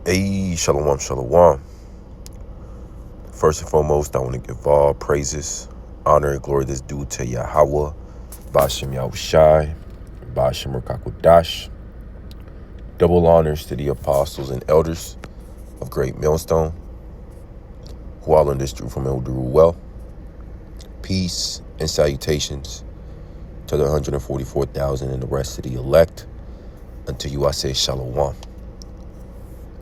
Hey, shalom, shalom. First and foremost, I want to give all praises, honor, and glory that's due to Yahweh, Bashem Yahushai, Bashem Rakakwadash. Double honors to the apostles and elders of Great Millstone, who all in this Jerusalem and who do well. Peace and salutations to the 144,000 and the rest of the elect. Unto you I say shalom.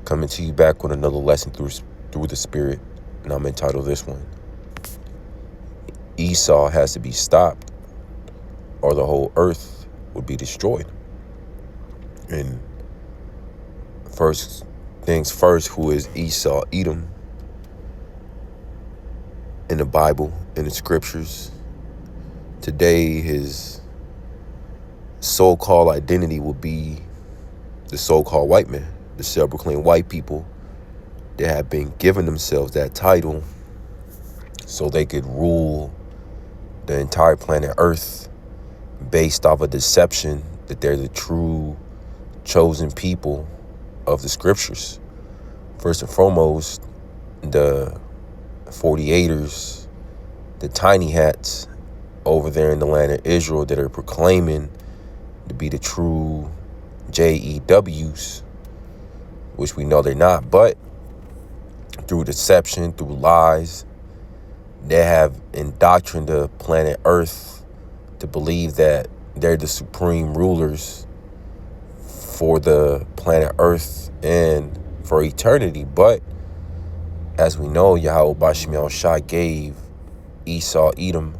Coming to you back with another lesson through the Spirit, and I'm entitled this one, Esau has to be stopped or the whole earth would be destroyed. And first things first, who is Esau? Edom in the Bible, in the scriptures. Today, his so-called identity will be the so-called white man, the self-proclaimed white people that have been given themselves that title so they could rule the entire planet Earth based off a deception that they're the true chosen people of the scriptures. First and foremost, the 48ers, the tiny hats over there in the land of Israel that are proclaiming to be the true JEWs, which we know they're not, but through deception, through lies, they have indoctrinated the planet Earth to believe that they're the supreme rulers for the planet Earth and for eternity. But as we know, Yahweh Bashem Yahushai gave Esau, Edom,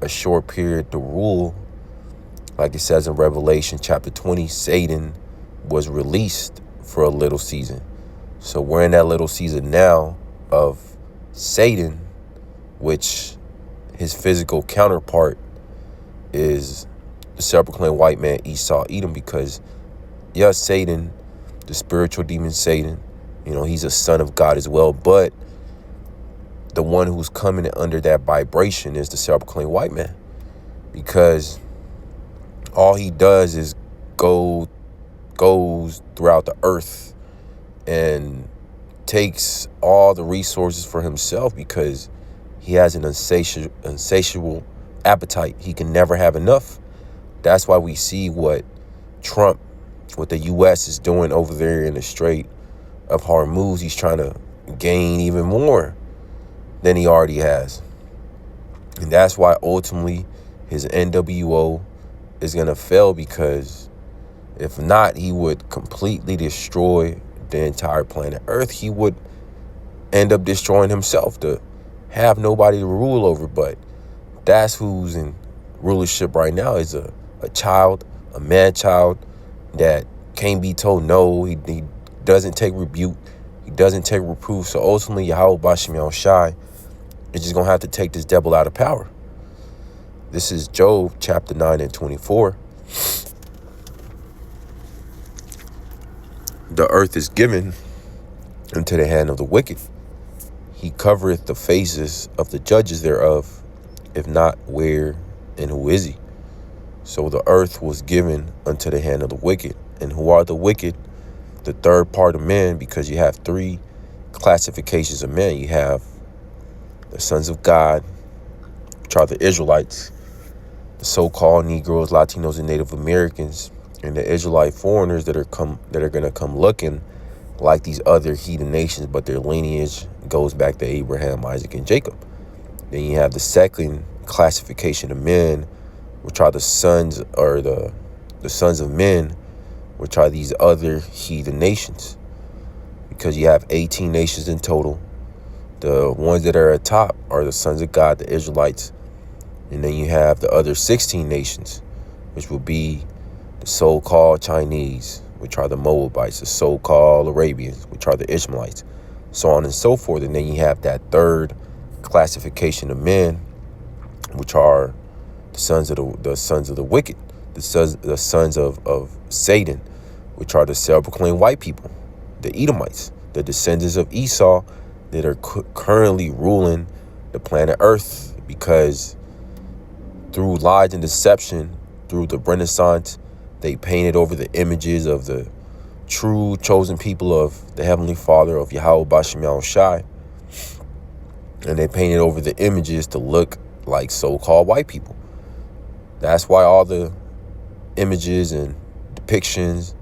a short period to rule. Like it says in Revelation chapter 20, Satan was released for a little season. So we're in that little season now of Satan, which his physical counterpart is the self-proclaimed white man Esau, Edom, because yes, Satan, the spiritual demon Satan, he's a son of God as well, but the one who's coming under that vibration is the self-proclaimed white man, because all he does is goes throughout the earth and takes all the resources for himself, because he has an insatiable appetite. He can never have enough. That's why we see what the U.S. is doing over there in the Strait of Hormuz. He's trying to gain even more than he already has. And that's why ultimately his NWO is going to fail, because if not, he would completely destroy the entire planet Earth. He would end up destroying himself to have nobody to rule over. But that's who's in rulership right now, is a child, a man-child that can't be told no. He doesn't take rebuke. He doesn't take reproof. So ultimately, Yahweh Bashem Yahushai is just going to have to take this devil out of power. This is Job chapter 9 and 24. The earth is given into the hand of the wicked. He covereth the faces of the judges thereof. If not, where and who is he? So the earth was given unto the hand of the wicked. And who are the wicked? The third part of men, because you have three classifications of men. You have the sons of God, which are the Israelites, the so-called Negroes, Latinos, and Native Americans, and the Israelite foreigners that are going to come looking like these other heathen nations, but their lineage goes back to Abraham, Isaac, and Jacob. Then you have the second classification of men, which are the sons of men, which are these other heathen nations, because you have 18 nations in total. The ones that are at top are the sons of God, the Israelites, and then you have the other 16 nations, which will be the so-called Chinese, which are the Moabites, the so-called Arabians, which are the Ishmaelites, so on and so forth. And then you have that third classification of men, which are the sons of the wicked, the sons of Satan, which are the self-proclaimed white people, the Edomites, the descendants of Esau that are currently ruling the planet Earth, because through lies and deception, through the Renaissance, they painted over the images of the true chosen people of the Heavenly Father, of Yahweh Bashem Yahushai. And they painted over the images to look like so-called white people. That's why all the images and depictions,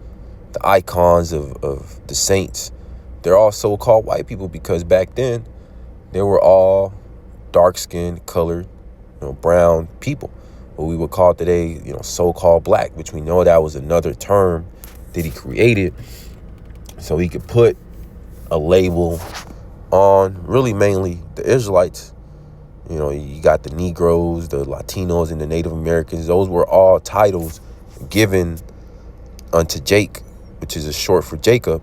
the icons of the saints, they're all so-called white people, because back then they were all dark-skinned, colored, brown people. What we would call today, so-called black, which we know that was another term that he created so he could put a label on really mainly the Israelites. You got the Negroes, the Latinos, and the Native Americans. Those were all titles given unto Jake, which is a short for Jacob,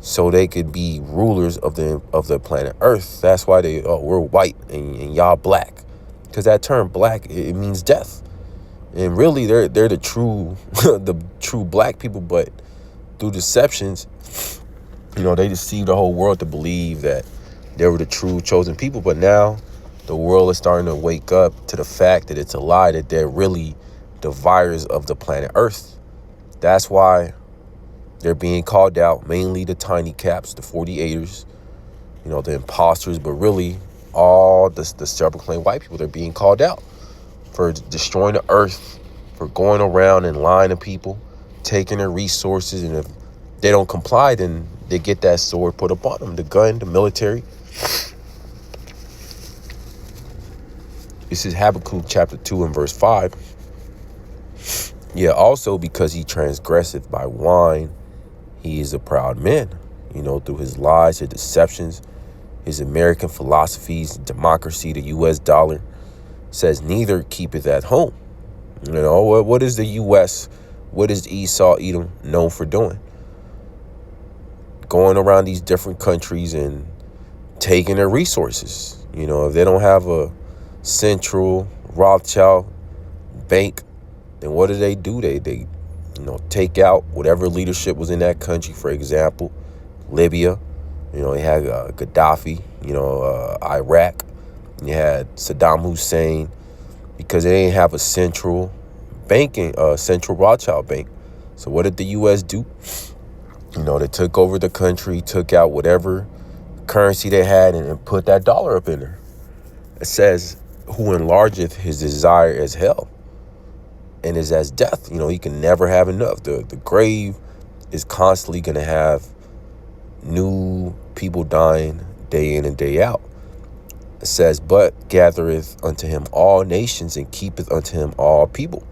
so they could be rulers of the planet Earth. That's why we're white and y'all black, because that term black, it means death. And really, they're the true the true black people, but through deceptions, they deceived the whole world to believe that they were the true chosen people. But now the world is starting to wake up to the fact that it's a lie, that they're really the virus of the planet Earth. That's why they're being called out, mainly the tiny caps, the 48ers, the imposters, but really all the self-proclaimed white people. They're being called out for destroying the earth, for going around and lying to people, taking their resources. And if they don't comply, then they get that sword put upon them, the gun, the military. This is Habakkuk chapter 2 and verse 5. Yeah, also because he transgresseth by wine, he is a proud man. Through his lies, his deceptions, his American philosophies, democracy, the U.S. dollar, says neither keepeth at home. What is the U.S., what is Esau, Edom known for doing? Going around these different countries and taking their resources. If they don't have a central Rothschild bank, then what do? They take out whatever leadership was in that country. For example, Libya, they had Gaddafi, Iraq, you had Saddam Hussein, because they didn't have a central banking, central Rothschild bank. So what did the U.S. do? They took over the country, took out whatever currency they had, and put that dollar up in there. It says, who enlargeth his desire as hell and is as death. He can never have enough. The grave is constantly going to have new people dying day in and day out. It says, but gathereth unto him all nations and keepeth unto him all people.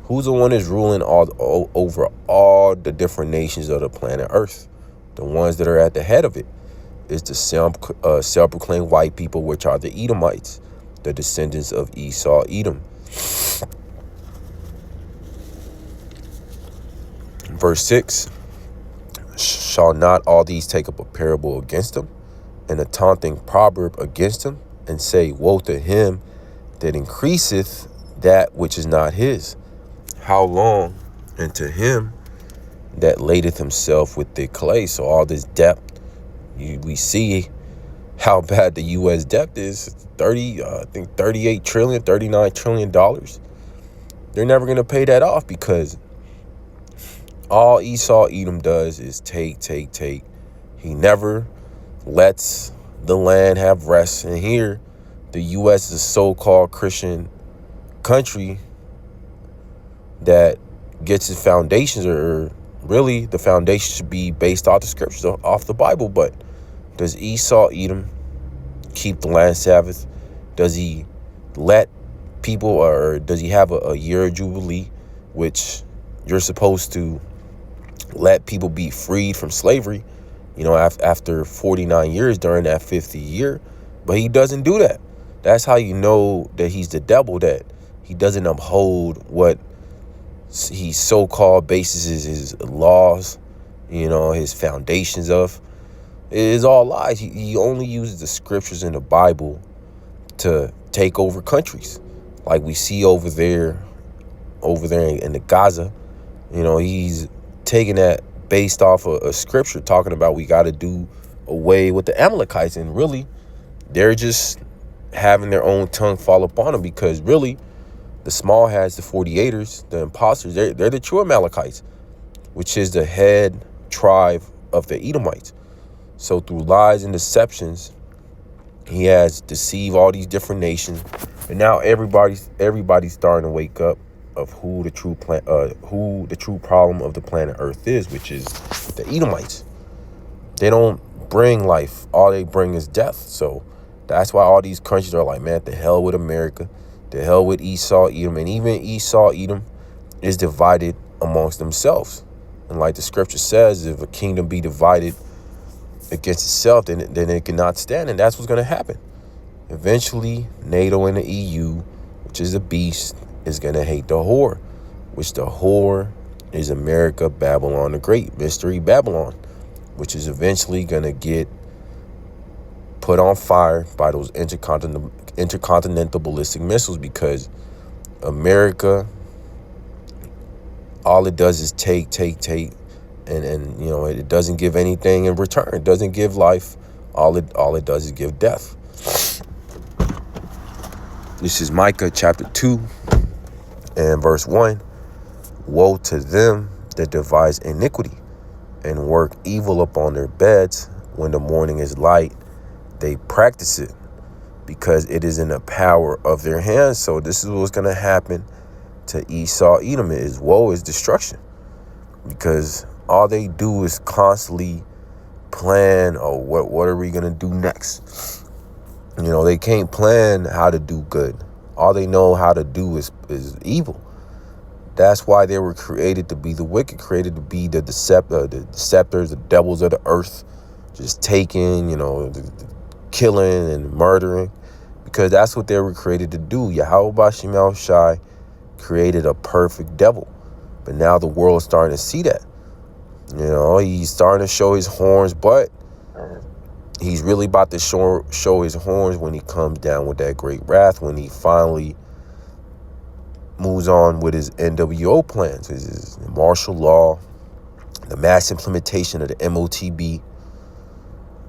Who's the one that's ruling over all the different nations of the planet Earth? The ones that are at the head of it is the self-proclaimed white people, which are the Edomites, the descendants of Esau, Edom. Verse 6, shall not all these take up a parable against them, and a taunting proverb against him, and say, woe to him that increaseth that which is not his? How long? And to him that ladeth himself with the clay. So all this debt, we see how bad the U.S. debt is. 38 trillion, $39 trillion. They're never going to pay that off, because all Esau Edom does is take. He never lets the land have rest. And here, the U.S. is a so-called Christian country that gets its foundations, or really the foundation should be based off the scriptures, off the Bible. But does Esau Edom keep the land Sabbath? Does he let people, or does he have a year of Jubilee, which you're supposed to let people be freed from slavery, after 49 years during that 50th year? But he doesn't do that. That's how you know that he's the devil, that he doesn't uphold what he so-called bases his laws, his foundations of. It is all lies. He only uses the scriptures in the Bible to take over countries, like we see over there in the Gaza. He's taking that based off a scripture talking about we got to do away with the Amalekites, and really they're just having their own tongue fall upon them, because really the small hats, the 48ers, the imposters, they're the true Amalekites, which is the head tribe of the Edomites. So through lies and deceptions, he has deceived all these different nations, and now everybody's starting to wake up of who the true problem of the planet Earth is, which is the Edomites. They don't bring life; all they bring is death. So that's why all these countries are like, man, the hell with America, the hell with Esau, Edom, and even Esau, Edom is divided amongst themselves. And like the scripture says, if a kingdom be divided against itself, then it cannot stand, and that's what's going to happen. Eventually, NATO and the EU, which is a beast, is going to hate the whore, which the whore is America, Babylon the Great, Mystery Babylon, which is eventually going to get put on fire by those intercontinental ballistic missiles, because America, all it does is take. And you know, it doesn't give anything in return. It doesn't give life. All it does is give death. This is Micah chapter 2 and verse 1. Woe to them that devise iniquity and work evil upon their beds. When the morning is light, they practice it, because it is in the power of their hands. So this is what's going to happen to Esau, Edom. Is woe, is destruction, because all they do is constantly plan, oh, what are we going to do next? You know, they can't plan how to do good. All they know how to do is evil. That's why they were created to be the wicked, created to be the deceptors, the devils of the earth, just taking, you know, killing and murdering, because that's what they were created to do. Yahweh Bashim El Shai created a perfect devil, but now the world is starting to see that. You know, he's starting to show his horns, but he's really about to show his horns when he comes down with that great wrath, when he finally moves on with his NWO plans, his martial law, the mass implementation of the MOTB.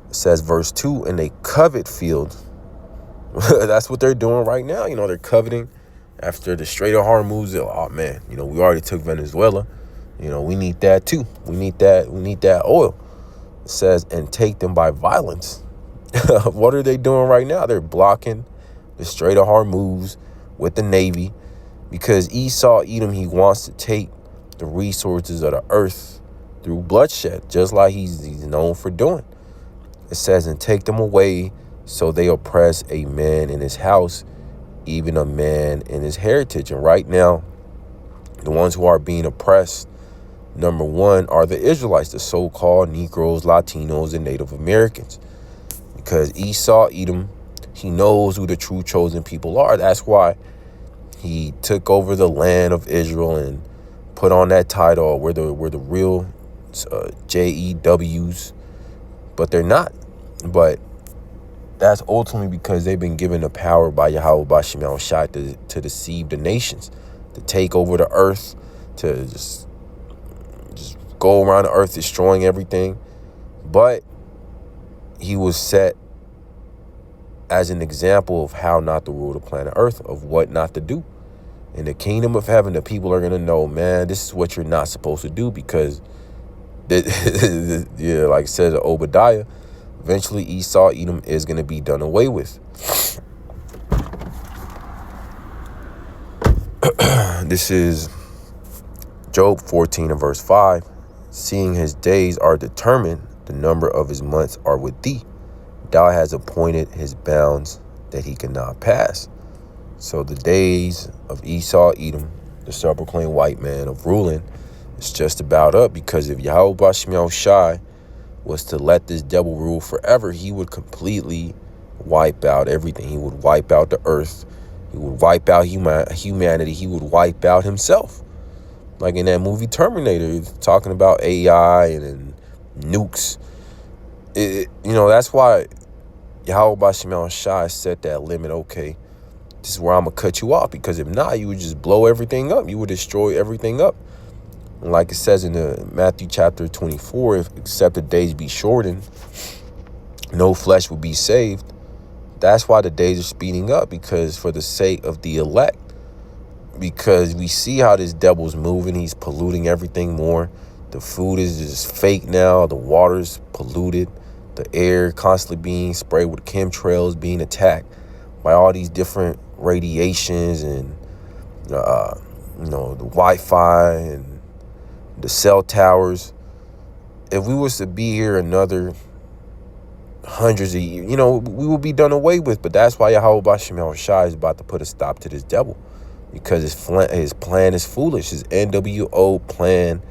It says verse 2, and they covet fields. That's what they're doing right now. You know, they're coveting after the Strait of Hormuz. Oh man, you know, we already took Venezuela. You know, we need that too. We need that oil. It says, and take them by violence. What are they doing right now? They're blocking the Strait of Hormuz with the Navy, because Esau, Edom, he wants to take the resources of the earth through bloodshed, just like he's known for doing. It says, and take them away, so they oppress a man in his house, even a man in his heritage. And right now, the ones who are being oppressed, number one, are the Israelites, the so-called Negroes, Latinos, and Native Americans. Because Esau, Edom, he knows who the true chosen people are. That's why he took over the land of Israel and put on that title, we're the real JEWs, but they're not. But that's ultimately because they've been given the power by Yahweh Bashim El Shai to deceive the nations, to take over the earth, to just go around the earth destroying everything. But he was set as an example of how not to rule the planet Earth, of what not to do. In the kingdom of heaven, the people are going to know, man, this is what you're not supposed to do, because, yeah, like it says in Obadiah, eventually Esau, Edom is going to be done away with. This is Job 14 and verse 5. Seeing his days are determined, the number of his months are with thee. Thou hast appointed his bounds that he cannot pass. So the days of Esau, Edom, the self-proclaimed white man of ruling, is just about up, because if Yahweh Bashim El Shai was to let this devil rule forever, he would completely wipe out everything. He would wipe out the earth. He would wipe out humanity. He would wipe out himself. Like in that movie Terminator, talking about AI and nukes. You know, that's why Yahweh Bashim El Shai set that limit. Okay, this is where I'm going to cut you off, because if not, you would just blow everything up. You would destroy everything up. And like it says in the Matthew chapter 24, except the days be shortened, no flesh will be saved. That's why the days are speeding up, because for the sake of the elect. Because we see how this devil's moving. He's polluting everything more, The food is just fake now. The water's polluted. The air constantly being sprayed with chemtrails, being attacked by all these different radiations and, the Wi-Fi and the cell towers. If we was to be here another hundreds of years, we will be done away with. But that's why Yahweh Bashim Shai is about to put a stop to this devil, because his plan is foolish. His NWO plan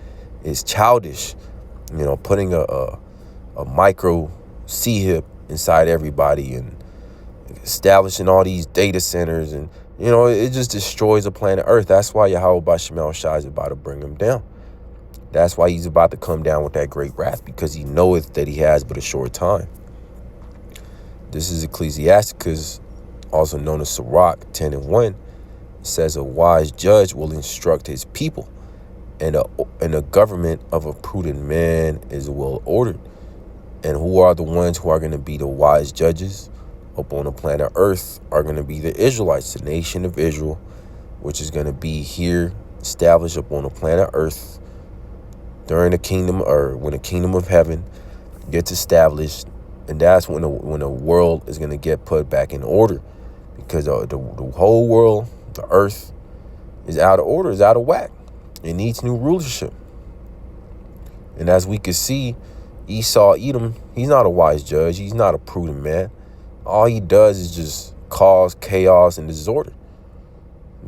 is childish. Putting a micro C-hip inside everybody and establishing all these data centers, and it just destroys the planet Earth. That's why Yahweh Bashim Shai is about to bring him down. That's why he's about to come down with that great wrath, because he knoweth that he has but a short time. This is Ecclesiasticus, also known as Sirach 10:1. It says, a wise judge will instruct his people, and a government of a prudent man is well ordered. And who are the ones who are going to be the wise judges upon the planet Earth are going to be the Israelites, the nation of Israel, which is going to be here established upon the planet Earth during the kingdom, or when the kingdom of heaven gets established. And that's when the world is going to get put back in order, because the whole world, the earth, is out of order, is out of whack. It needs new rulership. And as we can see, Esau, Edom, he's not a wise judge. He's not a prudent man. All he does is just cause chaos and disorder.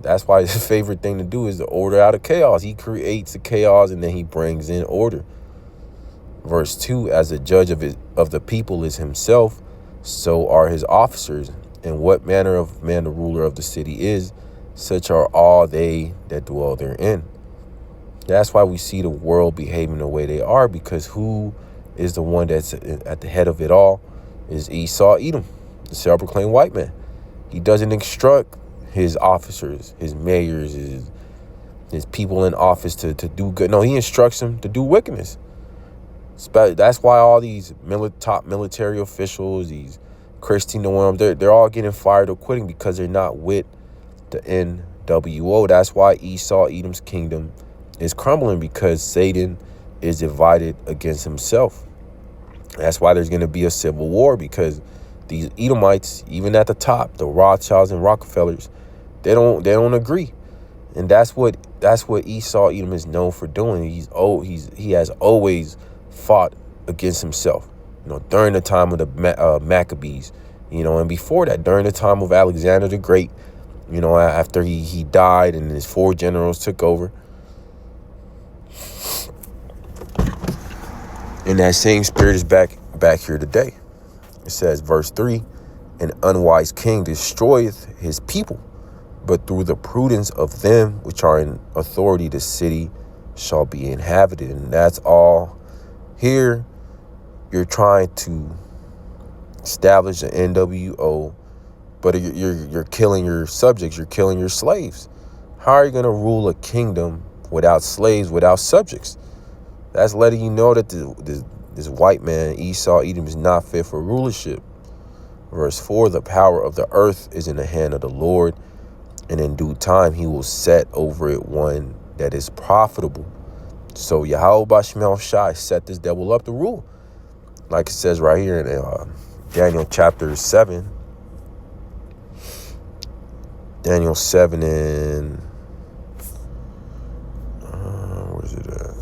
That's why his favorite thing to do is to order out of chaos. He creates the chaos and then he brings in order. Verse 2, as a judge of the people is himself, so are his officers. And what manner of man the ruler of the city is, such are all they that dwell therein. That's why we see the world behaving the way they are, because who is the one that's at the head of it all is Esau, Edom, the self-proclaimed white man. He doesn't instruct his officers, his mayors, his people in office to do good. No, he instructs them to do wickedness. That's why all these top military officials, these Christian norms, they're all getting fired or quitting, because they're not with the NWO. That's why Esau, Edom's kingdom, is crumbling, because Satan is divided against himself. That's why there's going to be a civil war, because these Edomites, even at the top, the Rothschilds and Rockefellers, they don't agree. And that's what Esau, Edom is known for doing. He has always fought against himself, during the time of the Maccabees, and before that, during the time of Alexander the Great, after he died and his 4 generals took over. And that same spirit is back here today. It says, verse 3, an unwise king destroyeth his people, but through the prudence of them which are in authority the city shall be inhabited. And that's all. Here, you're trying to establish an NWO, but you're killing your subjects. You're killing your slaves. How are you going to rule a kingdom without slaves, without subjects? That's letting you know that this white man, Esau, Edom, is not fit for rulership. Verse 4, the power of the earth is in the hand of the Lord, and in due time he will set over it one that is profitable. So Yahweh Bashim Shai set this devil up to rule. Like it says right here in Daniel chapter 7. Daniel 7 and... where's it at?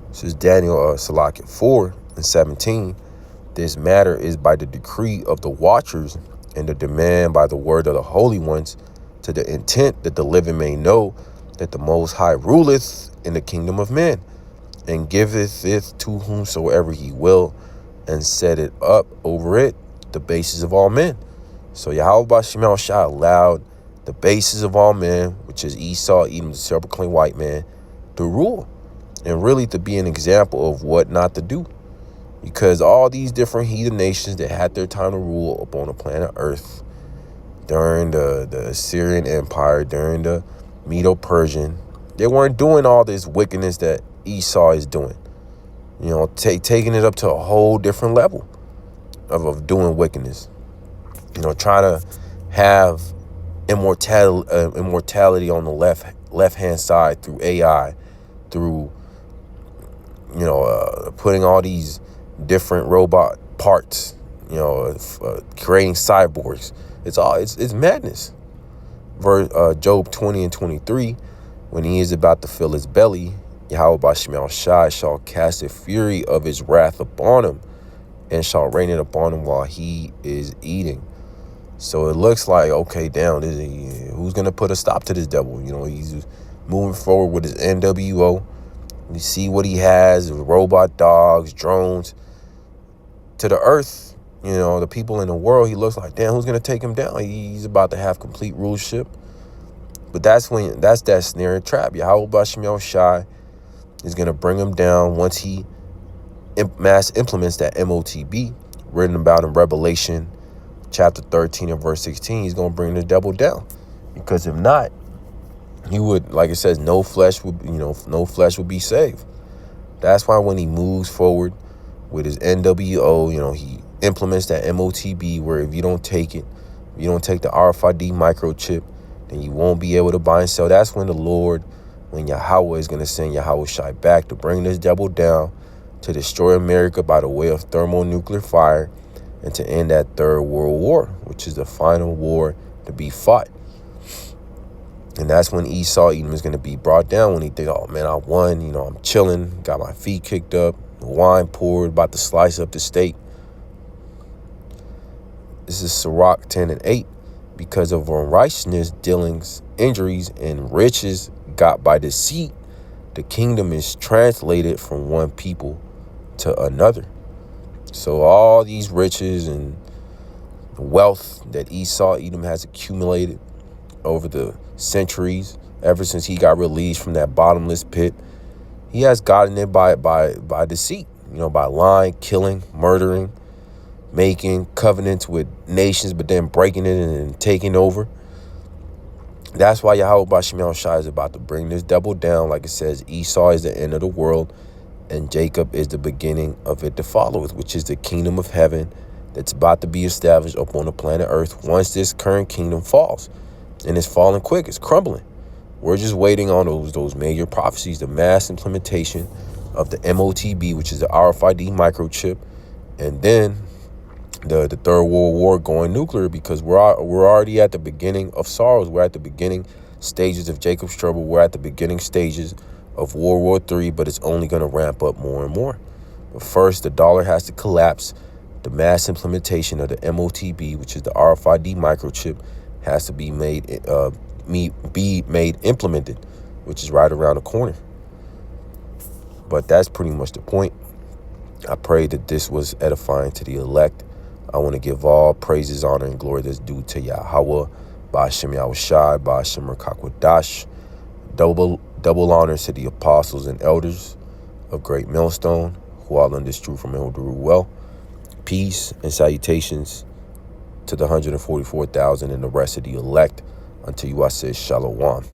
This is Daniel Salakia 4 and 17. This matter is by the decree of the watchers, and the demand by the word of the holy ones, to the intent that the living may know that the Most High ruleth in the kingdom of men, and giveth it to whomsoever he will, and set it up over it the basis of all men. So Yahweh Bashim Shai allowed the basis of all men, which is Esau, Edom, the self-proclaimed white man, to rule, and really to be an example of what not to do. Because all these different heathen nations that had their time to rule upon the planet Earth during the Assyrian Empire, during the Medo-Persian, they weren't doing all this wickedness that Esau is doing. Taking it up to a whole different level of doing wickedness. Trying to have immortality on the left hand side through AI, through putting all these different robot parts, creating cyborgs. It's madness. Job 20 and 23, when he is about to fill his belly, Yahweh Bashmiel Shai shall cast the fury of his wrath upon him, and shall rain it upon him while he is eating. So it looks like, okay, who's going to put a stop to this devil? He's moving forward with his NWO. You see what he has, robot dogs, drones. To the earth, the people in the world, he looks like, damn, who's going to take him down? He's about to have complete rulership. But that's that snare and trap. Yahweh Bashmiel Shai is going to bring him down once he mass implements that MOTB written about in Revelation chapter 13 and verse 16. He's going to bring the devil down, because if not, he would, like it says, no flesh would be saved. That's why when he moves forward with his NWO, he implements that MOTB, where if you don't take it, if you don't take the RFID microchip, then you won't be able to buy and sell. That's when when Yahweh is going to send Yahweh Shai back to bring this devil down, to destroy America by the way of thermonuclear fire, and to end that Third World War, which is the final war to be fought. And that's when Esau Edom is going to be brought down, when he think, oh man, I won, I'm chilling, got my feet kicked up, wine poured, about to slice up the steak. This is Sirach 10 and 8. Because of unrighteousness, dealings, injuries, and riches got by deceit, the kingdom is translated from one people to another. So all these riches and wealth that Esau Edom has accumulated over the centuries, ever since he got released from that bottomless pit, he has gotten it by deceit, by lying, killing, murdering, making covenants with nations, but then breaking it and taking over. That's why Yahweh Bashmiel Shai is about to bring this devil down. Like it says, Esau is the end of the world, and Jacob is the beginning of it to follow, which is the kingdom of heaven that's about to be established upon the planet Earth once this current kingdom falls. And it's falling quick. It's crumbling. We're just waiting on those major prophecies, the mass implementation of the MOTB, which is the RFID microchip, and then the Third World War going nuclear, because we're already at the beginning of sorrows. We're at the beginning stages of Jacob's trouble. We're at the beginning stages of World War III, but it's only going to ramp up more and more. But first, the dollar has to collapse. The mass implementation of the MOTB, which is the RFID microchip, has to be implemented, which is right around the corner. But that's pretty much the point. I pray that this was edifying to the elect. I want to give all praises, honor, and glory that's due to Yahweh, Ba'ashem Yahushai, Ba'ashem Rakakwadash. Double honors to the apostles and elders of Great Millstone, who all learned this truth from him who well. Peace and salutations to the 144,000 and the rest of the elect. Until you, I say shalom.